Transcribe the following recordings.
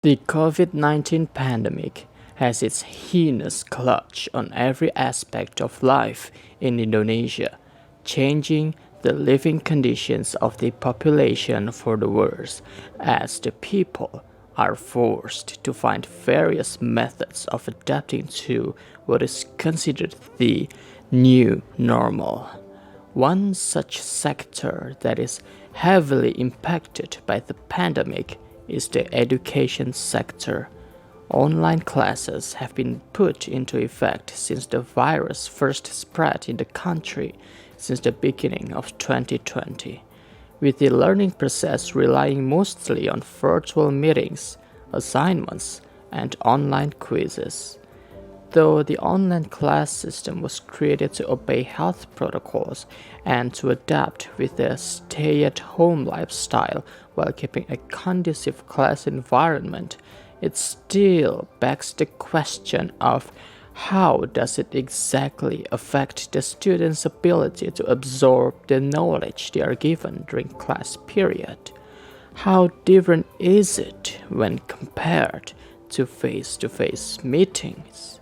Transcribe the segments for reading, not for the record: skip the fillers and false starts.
The COVID-19 pandemic has its heinous clutch on every aspect of life in Indonesia, changing the living conditions of the population for the worse as the people are forced to find various methods of adapting to what is considered the new normal. One such sector that is heavily impacted by the pandemic is the education sector. Online classes have been put into effect since the virus first spread in the country since the beginning of 2020, with the learning process relying mostly on virtual meetings, assignments, and online quizzes. Though the online class system was created to obey health protocols and to adapt with a stay-at-home lifestyle while keeping a conducive class environment, it still begs the question of how does it exactly affect the students' ability to absorb the knowledge they are given during class period? How different is it when compared to face-to-face meetings?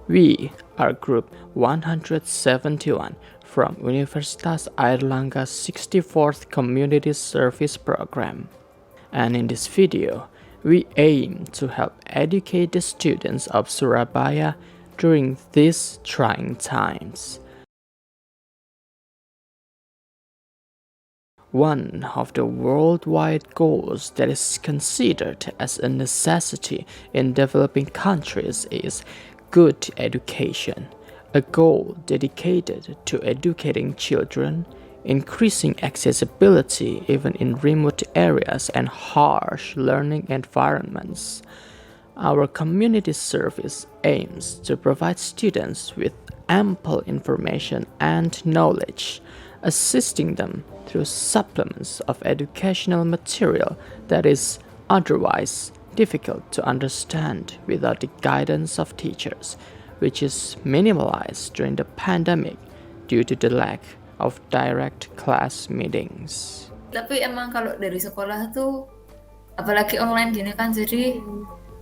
We are Group 171 from Universitas Airlangga 64th Community Service Program. And in this video, we aim to help educate the students of Surabaya during these trying times. One of the worldwide goals that is considered as a necessity in developing countries is good education, a goal dedicated to educating children, increasing accessibility even in remote areas and harsh learning environments. Our community service aims to provide students with ample information and knowledge, assisting them through supplements of educational material that is otherwise difficult to understand without the guidance of teachers, which is minimalized during the pandemic due to the lack of direct class meetings. Tapi emang kalau dari sekolah tuh, apalagi online gini kan, jadi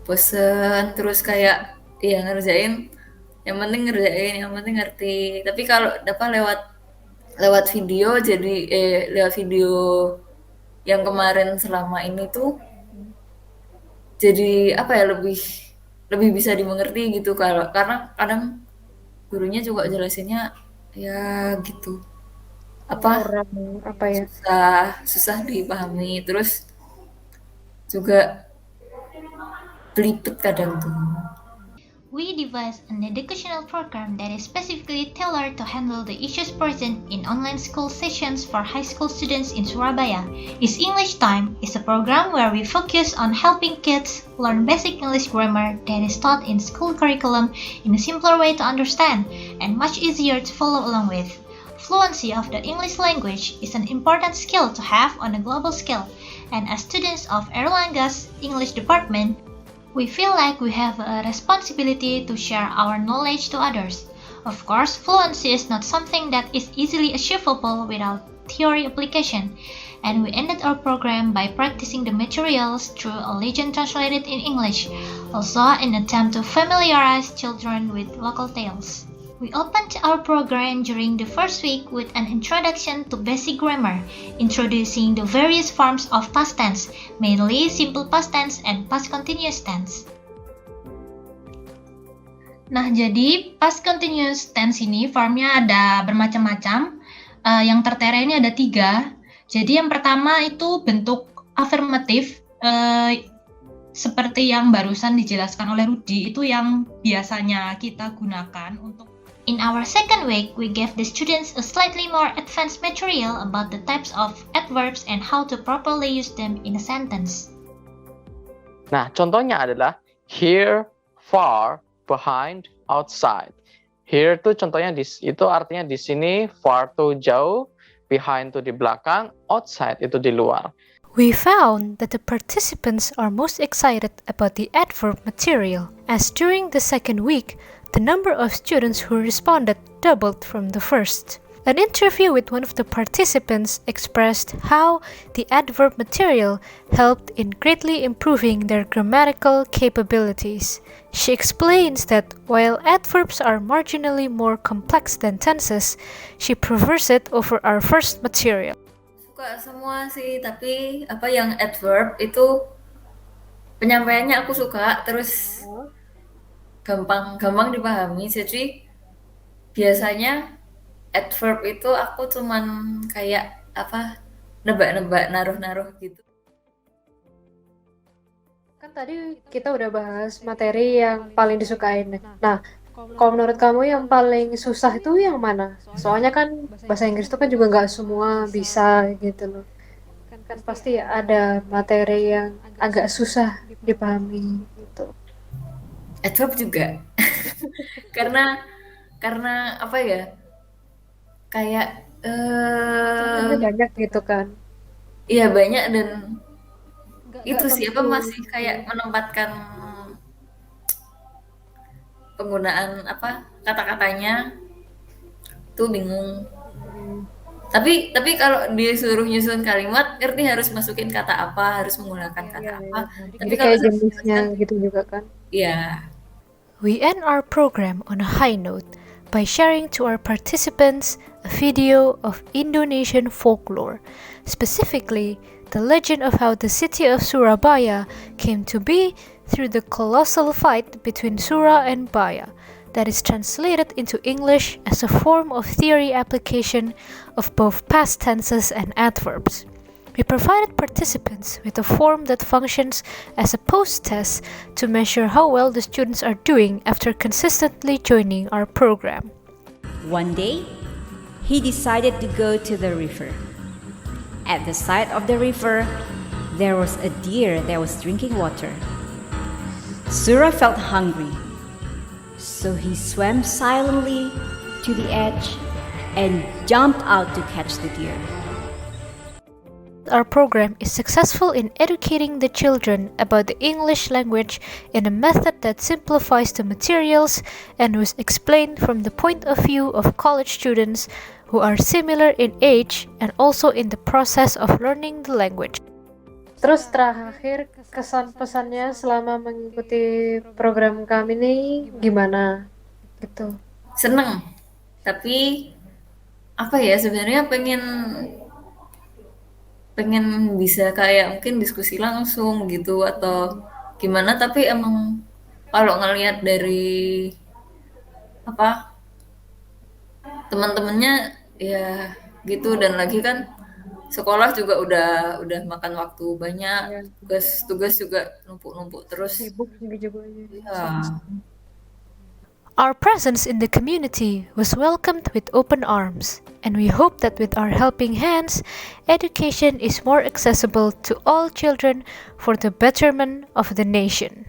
bosen terus kayak ya ngerjain, yang penting ngerjain, yang penting ngerti. Tapi kalau lewat video lewat video yang kemarin selama ini tuh jadi apa ya, lebih bisa dimengerti gitu, karena kadang gurunya juga jelasinnya ya gitu susah dipahami, terus juga belibet kadang tuh. We devised an educational program that is specifically tailored to handle the issues present in online school sessions for high school students in Surabaya. Is English Time is a program where we focus on helping kids learn basic English grammar that is taught in school curriculum in a simpler way to understand and much easier to follow along with. Fluency of the English language is an important skill to have on a global scale, and as students of Airlangga's English department, we feel like we have a responsibility to share our knowledge to others. Of course, fluency is not something that is easily achievable without theory application, and we ended our program by practicing the materials through a legend translated in English, also an attempt to familiarize children with local tales. We opened our program during the first week with an introduction to basic grammar, introducing the various forms of past tense, mainly simple past tense and past continuous tense. Nah, jadi past continuous tense ini formnya ada bermacam-macam. Yang tertera ini ada 3. Jadi yang pertama itu bentuk afirmatif, seperti yang barusan dijelaskan oleh Rudi, itu yang biasanya kita gunakan untuk. In our second week, we gave the students a slightly more advanced material about the types of adverbs and how to properly use them in a sentence. Nah, contohnya adalah here, far, behind, outside. Here itu contohnya itu artinya di sini, far itu jauh, behind itu di belakang, outside itu di luar. We found that the participants are most excited about the adverb material, as during the second week, the number of students who responded doubled from the first. An interview with one of the participants expressed how the adverb material helped in greatly improving their grammatical capabilities. She explains that while adverbs are marginally more complex than tenses, she prefers it over our first material. Suka semua sih, tapi apa yang adverb itu penyampaiannya aku suka, terus gampang dipahami. Jadi biasanya adverb itu aku cuman kayak apa, nebak-nebak, naruh-naruh gitu. Kan tadi kita udah bahas materi yang paling disukain. Nah, kalau menurut kamu yang paling susah itu yang mana? Soalnya kan bahasa Inggris itu kan juga nggak semua bisa gitu loh. Kan pasti ada materi yang agak susah dipahami gitu. Adverb juga. karena apa ya? Kayak Contohnya banyak gitu kan. iya banyak, dan itu Nggak sih apa tentu. masih kayak menempatkan penggunaan apa kata-katanya tuh bingung. Tapi kalau disuruh nyusun kalimat, ngerti harus masukin kata apa, harus menggunakan kata Iya, apa. iya. Tapi Jadi kalau kayak saya jenisnya jelaskan, gitu juga kan. ya We end our program on a high note by sharing to our participants a video of Indonesian folklore, specifically the legend of how the city of Surabaya came to be through the colossal fight between Sura and Baya, that is translated into English as a form of theory application of both past tenses and adverbs. We provided participants with a form that functions as a post-test to measure how well the students are doing after consistently joining our program. One day, he decided to go to the river. At the side of the river, there was a deer that was drinking water. Sura felt hungry, so he swam silently to the edge and jumped out to catch the deer. Our program is successful in educating the children about the English language in a method that simplifies the materials and was explained from the point of view of college students who are similar in age and also in the process of learning the language. Terus terakhir kesan pesannya selama mengikuti program kami ini gimana gitu? seneng. Tapi apa ya, sebenarnya pengen bisa kayak mungkin diskusi langsung gitu atau gimana, tapi emang kalau ngelihat dari apa teman-temannya ya gitu, dan lagi kan sekolah juga udah makan waktu banyak, tugas juga numpuk terus Sibuk juga aja. ya. Our presence in the community was welcomed with open arms, and we hope that with our helping hands, education is more accessible to all children for the betterment of the nation.